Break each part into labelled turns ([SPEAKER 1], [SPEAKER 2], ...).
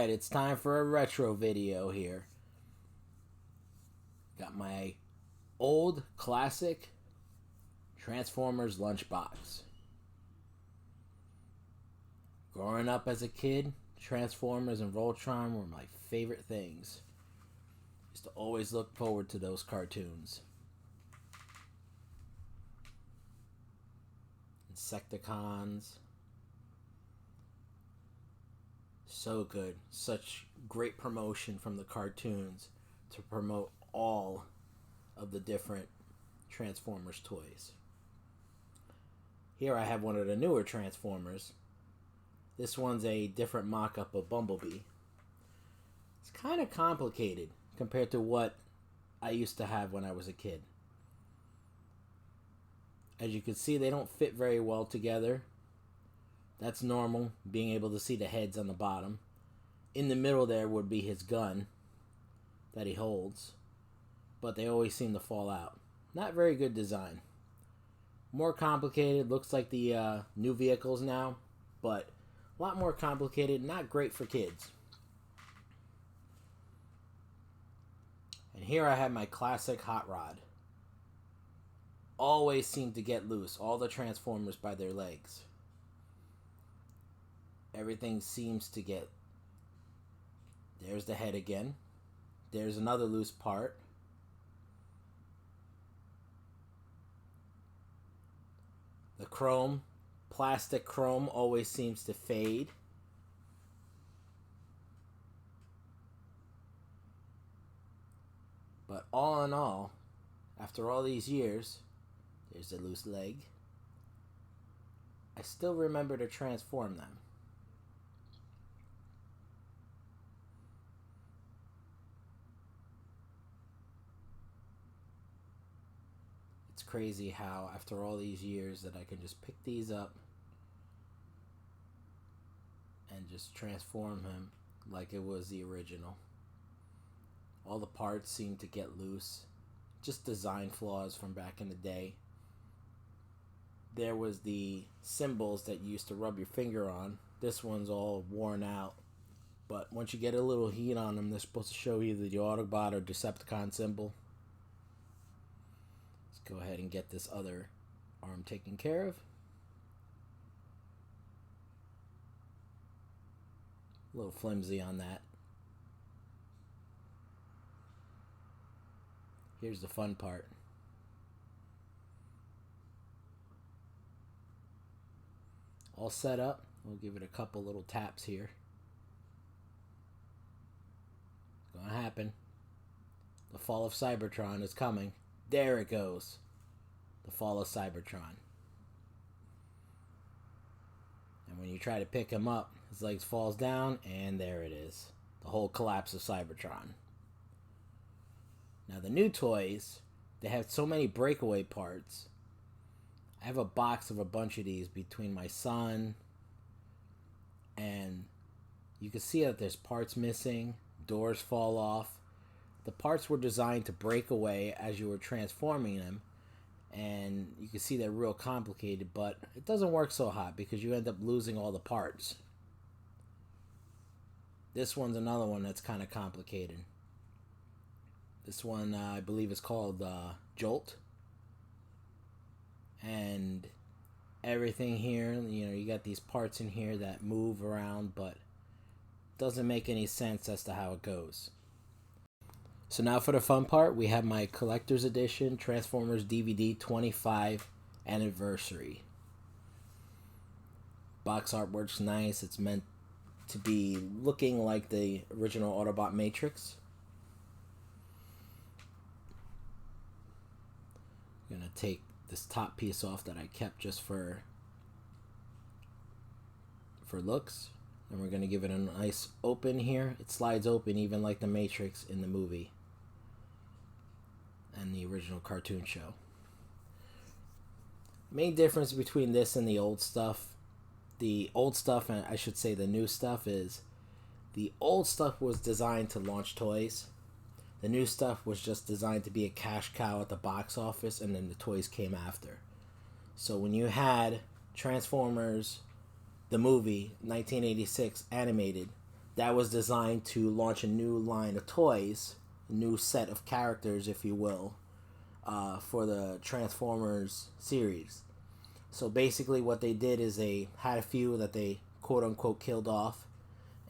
[SPEAKER 1] Alright, it's time for a retro video here. Got my old classic Transformers lunchbox. Growing up as a kid, Transformers and Voltron were my favorite things. Used to always look forward to those cartoons. Insecticons. So good. Such great promotion from the cartoons to promote all of the different Transformers toys. Here I have one of the newer Transformers. This one's a different mock-up of Bumblebee. It's kind of complicated compared to what I used to have when I was a kid. As you can see, they don't fit very well together. That's normal, being able to see the heads on the bottom. In the middle there would be his gun that he holds, but they always seem to fall out. Not very good design. More complicated, looks like the new vehicles now, but a lot more complicated, not great for kids. And here I have my classic Hot Rod. Always seem to get loose, all the Transformers by their legs. Everything seems to get... There's the head again. There's another loose part. The chrome, plastic chrome, always seems to fade. But all in all, after all these years, there's a loose leg. I still remember to transform them. It's crazy how after all these years that I can just pick these up and just transform him like it was the original. All the parts seem to get loose. Just design flaws from back in the day. There was the symbols that you used to rub your finger on. This one's all worn out. But once you get a little heat on them, they're supposed to show you the Autobot or Decepticon symbol. Go ahead and get this other arm taken care of. A little flimsy on that. Here's the fun part. All set up. We'll give it a couple little taps here. It's gonna happen. The fall of Cybertron is coming. There it goes. The fall of Cybertron. And when you try to pick him up, his legs falls down, and there it is. The whole collapse of Cybertron. Now the new toys, they have so many breakaway parts. I have a box of a bunch of these between my son, and you can see that there's parts missing, doors fall off. The parts were designed to break away as you were transforming them, and you can see they're real complicated, but it doesn't work so hot because you end up losing all the parts. This one's another one that's kind of complicated. This one, I believe, is called Jolt. And everything here, you got these parts in here that move around, but it doesn't make any sense as to how it goes. So now for the fun part, we have my collector's edition Transformers DVD 25 anniversary. Box artwork's nice. It's meant to be looking like the original Autobot Matrix. I'm gonna take this top piece off that I kept just for looks. And we're gonna give it a nice open here. It slides open even like the Matrix in the movie and the original cartoon show. Main difference between this and the old stuff, and I should say the new stuff, is the old stuff was designed to launch toys. The new stuff was just designed to be a cash cow at the box office, and then the toys came after. So when you had Transformers, the movie, 1986, animated, that was designed to launch a new line of toys, a new set of characters, if you will, for the Transformers series. So basically, what they did is they had a few that they quote unquote killed off,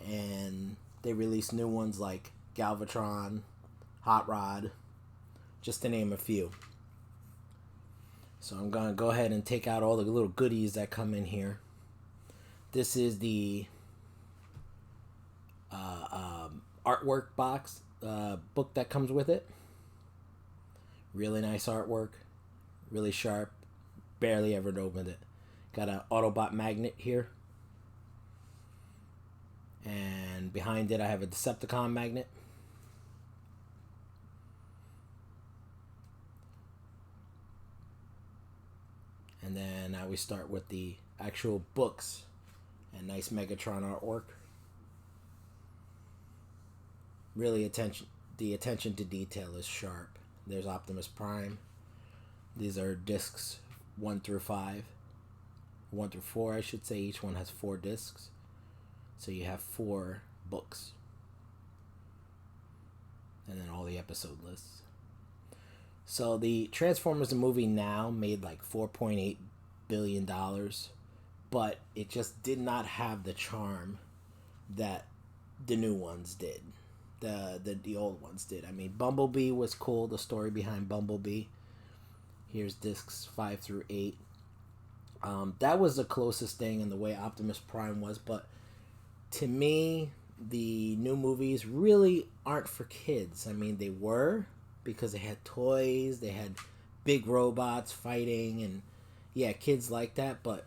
[SPEAKER 1] and they released new ones like Galvatron, Hot Rod, just to name a few. So I'm going to go ahead and take out all the little goodies that come in here. This is the artwork book that comes with it. Really nice artwork, really sharp. Barely ever opened it. Got an Autobot magnet here. And behind it I have a Decepticon magnet. And then now we start with the actual books and nice Megatron artwork. Really the attention to detail is sharp. There's Optimus Prime. These are discs 1 through 5. 1 through 4, I should say. Each one has 4 discs. So you have 4 books. And then all the episode lists. So the Transformers the movie now made like $4.8 billion, but it just did not have the charm that the new ones did. The old ones did. I mean, Bumblebee was cool, the story behind Bumblebee. Here's discs 5 through 8. That was the closest thing in the way Optimus Prime was, but to me, the new movies really aren't for kids. I mean, they were, because they had toys, they had big robots fighting, and yeah, kids like that, but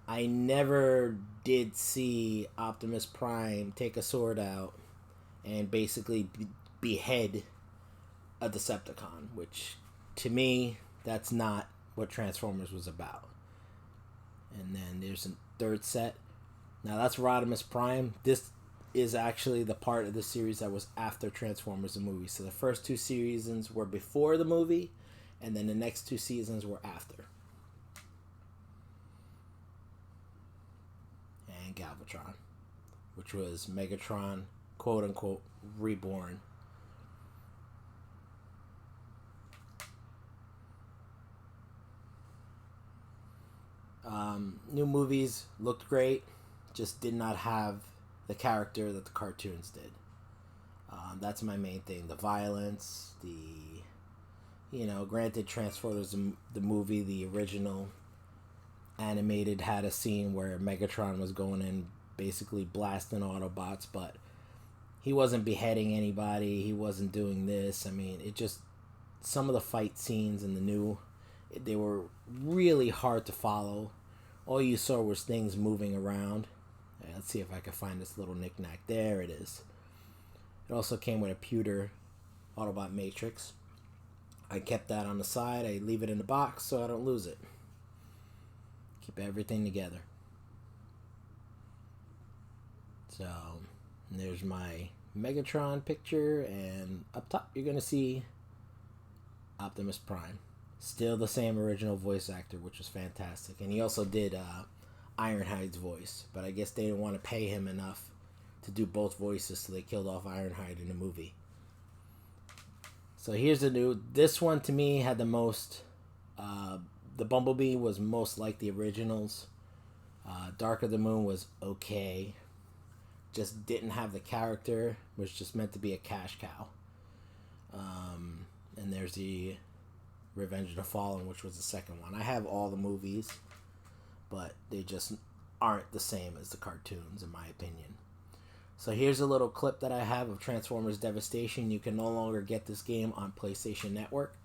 [SPEAKER 1] I never did see Optimus Prime take a sword out and basically behead a Decepticon, which to me, that's not what Transformers was about. And then there's a third set. Now that's Rodimus Prime. This is actually the part of the series that was after Transformers the movie. So the first 2 seasons were before the movie, and then the next 2 seasons were after. And Galvatron, which was Megatron, quote unquote, reborn. New movies looked great, just did not have the character that the cartoons did. That's my main thing. The violence, granted Transformers, the movie, the original animated, had a scene where Megatron was going in basically blasting Autobots, but he wasn't beheading anybody, he wasn't doing this. I mean, it just, some of the fight scenes in the new, they were really hard to follow. All you saw was things moving around. Let's see if I can find this little knickknack. There it is. It also came with a pewter Autobot Matrix. I kept that on the side. I leave it in the box so I don't lose it. Keep everything together. So, there's my Megatron picture, and up top you're going to see Optimus Prime. Still the same original voice actor, which was fantastic. And he also did Ironhide's voice, but I guess they didn't want to pay him enough to do both voices, so they killed off Ironhide in the movie. So here's the new. This one to me had the most. The Bumblebee was most like the originals. Dark of the Moon was okay, just didn't have the character. Was just meant to be a cash cow. And there's the Revenge of the Fallen, which was the second one. I have all the movies, but they just aren't the same as the cartoons, in my opinion. So here's a little clip that I have of Transformers Devastation. You can no longer get this game on PlayStation Network.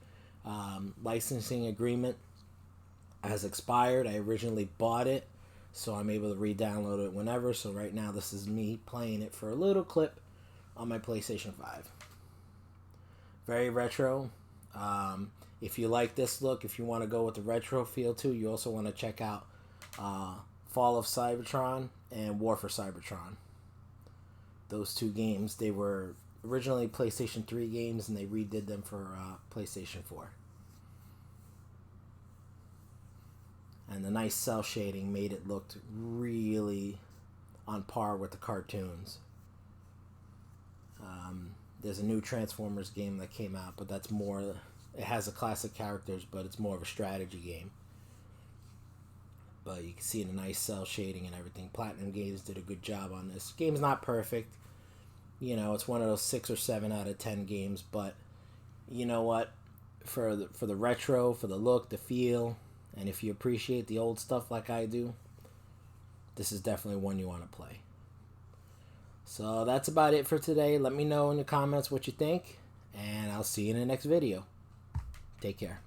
[SPEAKER 1] Licensing agreement has expired. I originally bought it, so I'm able to re-download it whenever. So right now this is me playing it for a little clip on my PlayStation 5. Very retro. If you like this look, if you want to go with the retro feel too, you also want to check out Fall of Cybertron and War for Cybertron. Those 2 games, they were originally PlayStation 3 games, and they redid them for PlayStation 4. And the nice cell shading made it look really on par with the cartoons. There's a new Transformers game that came out, but that's more. It has the classic characters, but it's more of a strategy game. But you can see the nice cell shading and everything. Platinum Games did a good job on this. Game's not perfect. You know, it's one of those 6 or 7 out of 10 games, but you know what? For the retro, for the look, the feel, and if you appreciate the old stuff like I do, this is definitely one you want to play. So that's about it for today. Let me know in the comments what you think, and I'll see you in the next video. Take care.